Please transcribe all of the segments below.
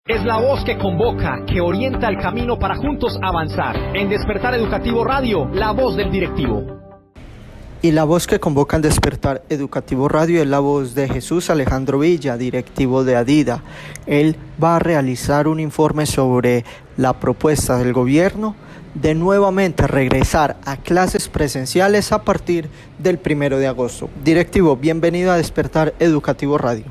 Es la voz que convoca, que orienta el camino para juntos avanzar. En Despertar Educativo Radio, la voz del directivo. Y la voz que convoca en Despertar Educativo Radio es la voz de Jesús Alejandro Villa, directivo de Adida. Él va a realizar un informe sobre la propuesta del gobierno de nuevamente regresar a clases presenciales a partir del 1 de agosto. Directivo, bienvenido a Despertar Educativo Radio.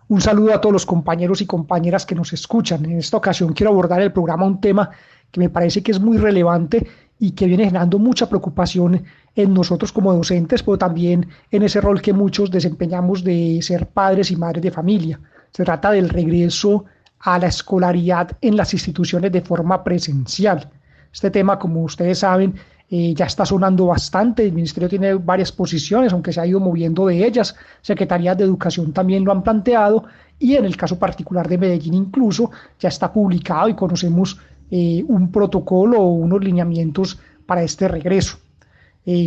Un saludo a todos los compañeros y compañeras que nos escuchan. En esta ocasión quiero abordar el programa un tema que me parece que es muy relevante y que viene generando mucha preocupación en nosotros como docentes, pero también en ese rol que muchos desempeñamos de ser padres y madres de familia. Se trata del regreso a la escolaridad en las instituciones de forma presencial. Este tema, como ustedes saben, ya está sonando bastante. El Ministerio tiene varias posiciones, aunque se ha ido moviendo de ellas. Secretarías de Educación también lo han planteado y en el caso particular de Medellín incluso ya está publicado y conocemos un protocolo o unos lineamientos para este regreso.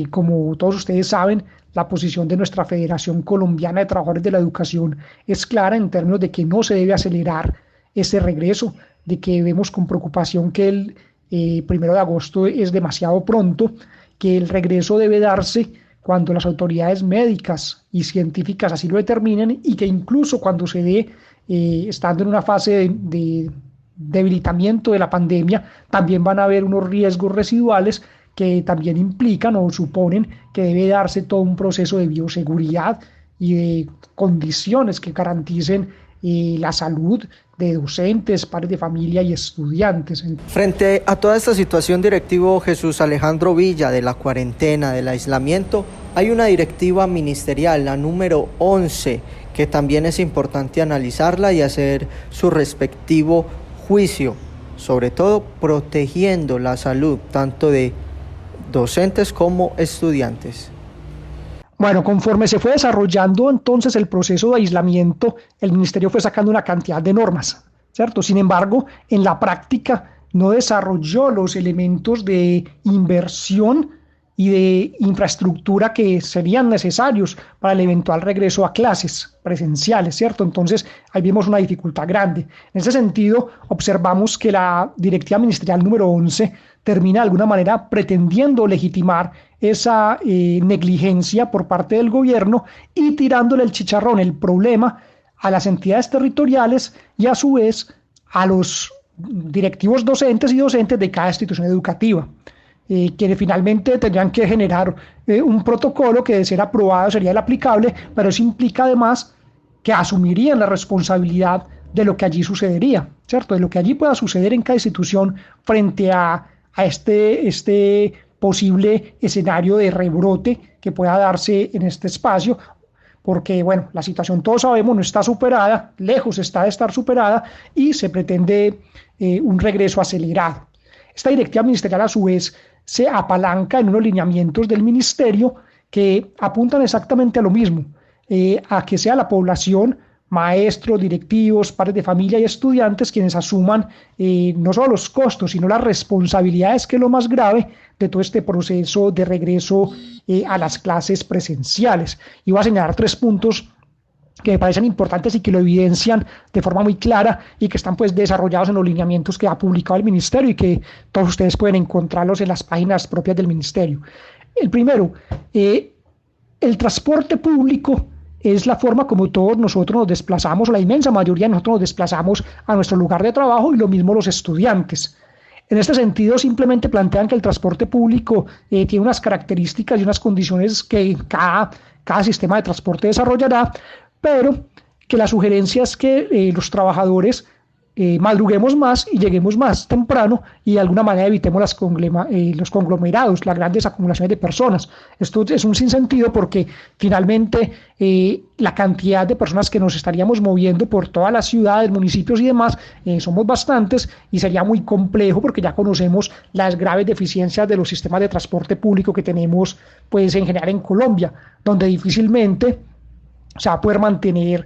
Como todos ustedes saben, la posición de nuestra Federación Colombiana de Trabajadores de la Educación es clara en términos de que no se debe acelerar ese regreso, de que vemos con preocupación que el 1 de agosto es demasiado pronto, que el regreso debe darse cuando las autoridades médicas y científicas así lo determinen y que incluso cuando se dé, estando en una fase de debilitamiento de la pandemia, también van a haber unos riesgos residuales que también implican o suponen que debe darse todo un proceso de bioseguridad y de condiciones que garanticen la salud de docentes, padres de familia y estudiantes. Frente a toda esta situación, directivo Jesús Alejandro Villa, de la cuarentena, del aislamiento, hay una directiva ministerial, la número 11, que también es importante analizarla y hacer su respectivo juicio, sobre todo protegiendo la salud tanto de docentes como estudiantes. Bueno, conforme se fue desarrollando entonces el proceso de aislamiento, el Ministerio fue sacando una cantidad de normas, ¿cierto? Sin embargo, en la práctica no desarrolló los elementos de inversión y de infraestructura que serían necesarios para el eventual regreso a clases presenciales, ¿cierto? Entonces, ahí vimos una dificultad grande. En ese sentido, observamos que la directiva ministerial número 11 termina de alguna manera pretendiendo legitimar esa negligencia por parte del gobierno y tirándole el chicharrón, el problema, a las entidades territoriales y a su vez a los directivos docentes y docentes de cada institución educativa, quienes finalmente tendrían que generar un protocolo que de ser aprobado sería el aplicable, pero eso implica además que asumirían la responsabilidad de lo que allí sucedería, ¿cierto? De lo que allí pueda suceder en cada institución frente a este posible escenario de rebrote que pueda darse en este espacio, porque bueno, la situación todos sabemos no está superada, lejos está de estar superada y se pretende un regreso acelerado. Esta directiva ministerial a su vez se apalanca en unos lineamientos del ministerio que apuntan exactamente a lo mismo, a que sea la población, maestros, directivos, padres de familia y estudiantes quienes asuman no solo los costos, sino las responsabilidades, que es lo más grave de todo este proceso de regreso a las clases presenciales. Y voy a señalar 3 puntos que me parecen importantes y que lo evidencian de forma muy clara y que están pues desarrollados en los lineamientos que ha publicado el ministerio y que todos ustedes pueden encontrarlos en las páginas propias del ministerio. El primero, el transporte público es la forma como todos nosotros nos desplazamos, la inmensa mayoría de nosotros nos desplazamos a nuestro lugar de trabajo y lo mismo los estudiantes. En este sentido, simplemente plantean que el transporte público tiene unas características y unas condiciones que cada sistema de transporte desarrollará, pero que la sugerencia es que los trabajadores madruguemos más y lleguemos más temprano y de alguna manera evitemos los conglomerados, las grandes acumulaciones de personas. Esto es un sinsentido porque finalmente la cantidad de personas que nos estaríamos moviendo por todas las ciudades, municipios y demás, somos bastantes y sería muy complejo porque ya conocemos las graves deficiencias de los sistemas de transporte público que tenemos pues en general en Colombia, donde difícilmente se va a poder mantener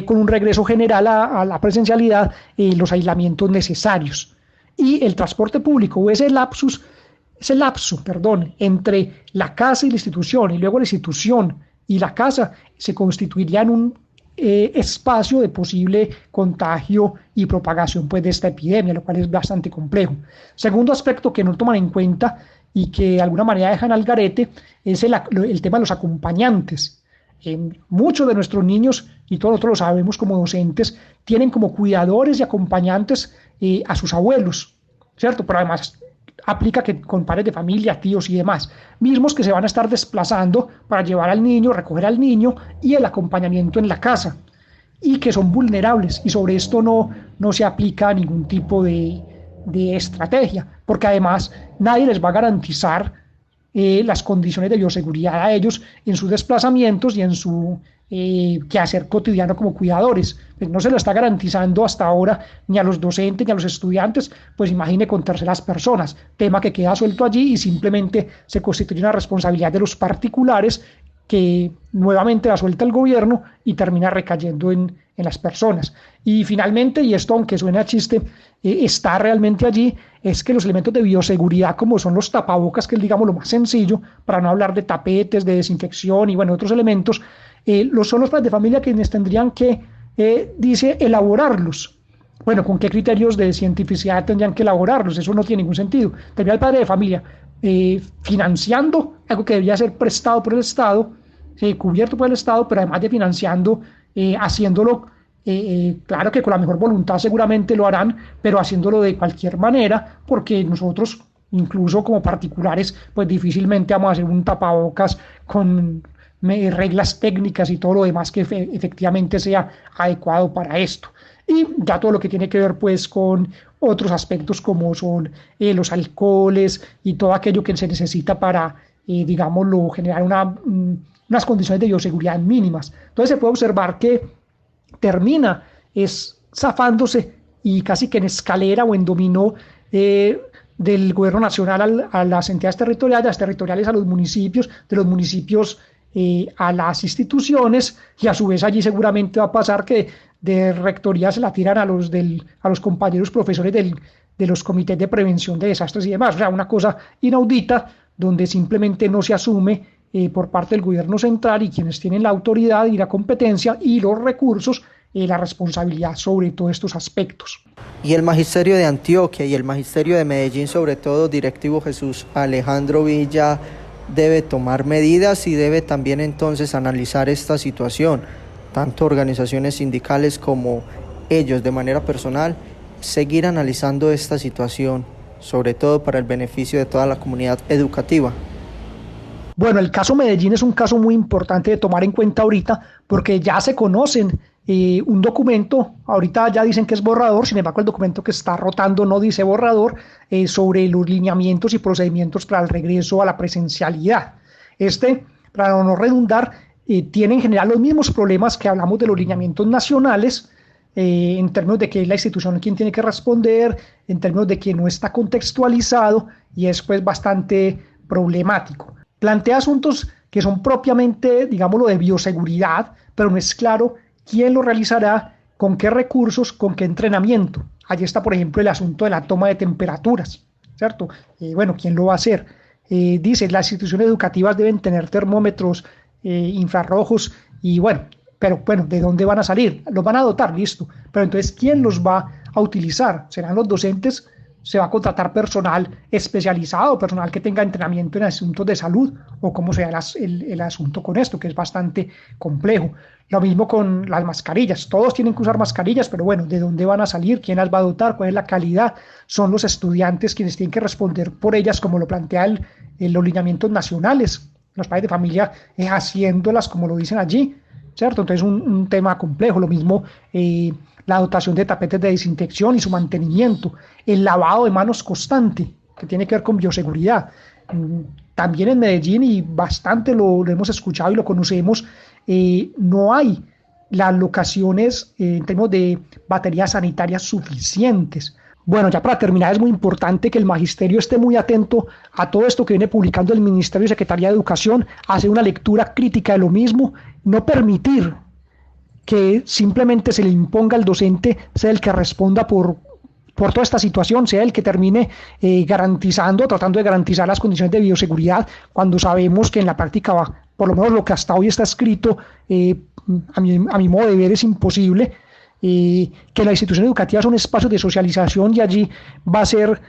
con un regreso general a la presencialidad, los aislamientos necesarios. Y el transporte público, o ese lapso, entre la casa y la institución, y luego la institución y la casa, se constituiría en un espacio de posible contagio y propagación pues, de esta epidemia, lo cual es bastante complejo. Segundo aspecto que no toman en cuenta y que de alguna manera dejan al garete es el tema de los acompañantes. Muchos de nuestros niños, y todos nosotros lo sabemos como docentes, tienen como cuidadores y acompañantes a sus abuelos, ¿cierto? Pero además aplica que con padres de familia, tíos y demás, mismos que se van a estar desplazando para llevar al niño, recoger al niño y el acompañamiento en la casa, y que son vulnerables, y sobre esto no se aplica ningún tipo de estrategia, porque además nadie les va a garantizar las condiciones de bioseguridad a ellos en sus desplazamientos y en su quehacer cotidiano como cuidadores. Pues no se lo está garantizando hasta ahora ni a los docentes ni a los estudiantes, pues imagine con terceras personas, tema que queda suelto allí y simplemente se constituye una responsabilidad de los particulares que nuevamente la suelta el gobierno y termina recayendo en las personas. Y finalmente, y esto aunque suene a chiste, está realmente allí, es que los elementos de bioseguridad, como son los tapabocas, que es digamos lo más sencillo, para no hablar de tapetes, de desinfección y bueno, otros elementos, son los padres de familia quienes tendrían que, dice, elaborarlos. Bueno, ¿con qué criterios de cientificidad tendrían que elaborarlos? Eso no tiene ningún sentido. Tendría el padre de familia financiando algo que debía ser prestado por el Estado, cubierto por el Estado, pero además de financiando, haciéndolo, claro que con la mejor voluntad seguramente lo harán, pero haciéndolo de cualquier manera, porque nosotros, incluso como particulares, pues difícilmente vamos a hacer un tapabocas con reglas técnicas y todo lo demás que efectivamente sea adecuado para esto. Y ya todo lo que tiene que ver pues con otros aspectos como son los alcoholes y todo aquello que se necesita para, digámoslo, generar unas condiciones de bioseguridad mínimas. Entonces se puede observar que termina zafándose y casi que en escalera o en dominó del gobierno nacional a las entidades territoriales a los municipios, de los municipios a las instituciones, y a su vez allí seguramente va a pasar que de rectoría se la tiran a los compañeros profesores de los comités de prevención de desastres y demás. O sea, una cosa inaudita donde simplemente no se asume por parte del gobierno central y quienes tienen la autoridad y la competencia y los recursos, la responsabilidad sobre todos estos aspectos. Y el Magisterio de Antioquia y el Magisterio de Medellín, sobre todo, directivo Jesús Alejandro Villa, debe tomar medidas y debe también entonces analizar esta situación, tanto organizaciones sindicales como ellos de manera personal, seguir analizando esta situación, sobre todo para el beneficio de toda la comunidad educativa. Bueno, el caso Medellín es un caso muy importante de tomar en cuenta ahorita, porque ya se conocen un documento, ahorita ya dicen que es borrador, sin embargo el documento que está rotando no dice borrador, sobre los lineamientos y procedimientos para el regreso a la presencialidad. Para no redundar, tiene en general los mismos problemas que hablamos de los lineamientos nacionales, en términos de que es la institución quien tiene que responder, en términos de que no está contextualizado y es pues bastante problemático. Plantea asuntos que son propiamente, digámoslo, de bioseguridad, pero no es claro quién lo realizará, con qué recursos, con qué entrenamiento. Allí está, por ejemplo, el asunto de la toma de temperaturas, ¿cierto? Bueno, ¿quién lo va a hacer? Dice, las instituciones educativas deben tener termómetros infrarrojos y bueno, pero bueno, ¿de dónde van a salir? Los van a dotar, listo. Pero entonces, ¿quién los va a utilizar? ¿Serán los docentes? ¿Se va a contratar personal especializado, personal que tenga entrenamiento en asuntos de salud? ¿O cómo será el asunto con esto, que es bastante complejo? Lo mismo con las mascarillas. Todos tienen que usar mascarillas, pero bueno, ¿de dónde van a salir? ¿Quién las va a dotar? ¿Cuál es la calidad? Son los estudiantes quienes tienen que responder por ellas, como lo plantea los lineamientos nacionales. Los padres de familia haciéndolas como lo dicen allí, ¿cierto? Entonces un tema complejo. Lo mismo la dotación de tapetes de desinfección y su mantenimiento, el lavado de manos constante, que tiene que ver con bioseguridad. También en Medellín, y bastante lo hemos escuchado y lo conocemos, no hay las locaciones en términos de baterías sanitarias suficientes. Bueno, ya para terminar, es muy importante que el magisterio esté muy atento a todo esto que viene publicando el Ministerio y Secretaría de Educación, hacer una lectura crítica de lo mismo, no permitir que simplemente se le imponga al docente sea el que responda por toda esta situación, sea el que termine tratando de garantizar las condiciones de bioseguridad, cuando sabemos que en la práctica va por lo menos lo que hasta hoy está escrito, a mi modo de ver es imposible, que las instituciones educativas son espacios de socialización y allí va a ser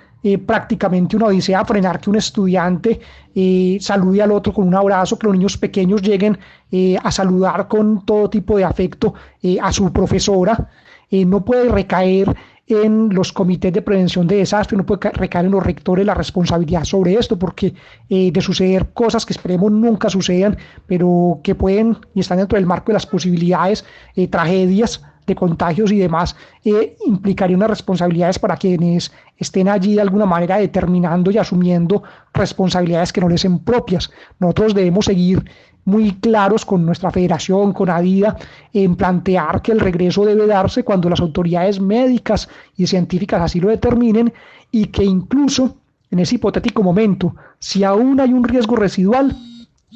prácticamente una odisea frenar que un estudiante salude al otro con un abrazo, que los niños pequeños lleguen a saludar con todo tipo de afecto a su profesora. No puede recaer en los comités de prevención de desastres, no puede recaer en los rectores la responsabilidad sobre esto, porque de suceder cosas que esperemos nunca sucedan, pero que pueden y están dentro del marco de las posibilidades, tragedias de contagios y demás, implicaría unas responsabilidades para quienes estén allí de alguna manera determinando y asumiendo responsabilidades que no les son propias. Nosotros debemos seguir muy claros con nuestra federación, con ADIDA, en plantear que el regreso debe darse cuando las autoridades médicas y científicas así lo determinen, y que incluso en ese hipotético momento, si aún hay un riesgo residual,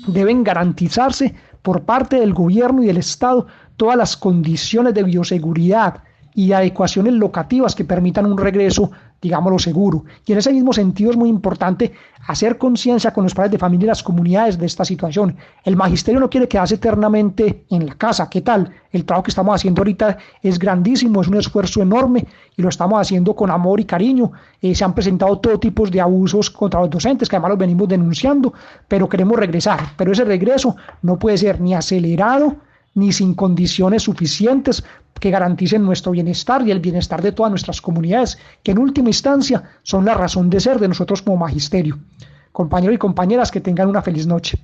deben garantizarse por parte del gobierno y del Estado todas las condiciones de bioseguridad y adecuaciones locativas que permitan un regreso, digámoslo, seguro. Y en ese mismo sentido es muy importante hacer conciencia con los padres de familia y las comunidades de esta situación. El magisterio no quiere quedarse eternamente en la casa. ¿Qué tal? El trabajo que estamos haciendo ahorita es grandísimo, es un esfuerzo enorme y lo estamos haciendo con amor y cariño. Se han presentado todo tipo de abusos contra los docentes, que además los venimos denunciando, pero queremos regresar. Pero ese regreso no puede ser ni acelerado ni sin condiciones suficientes que garanticen nuestro bienestar y el bienestar de todas nuestras comunidades, que en última instancia son la razón de ser de nosotros como magisterio. Compañeros y compañeras, que tengan una feliz noche.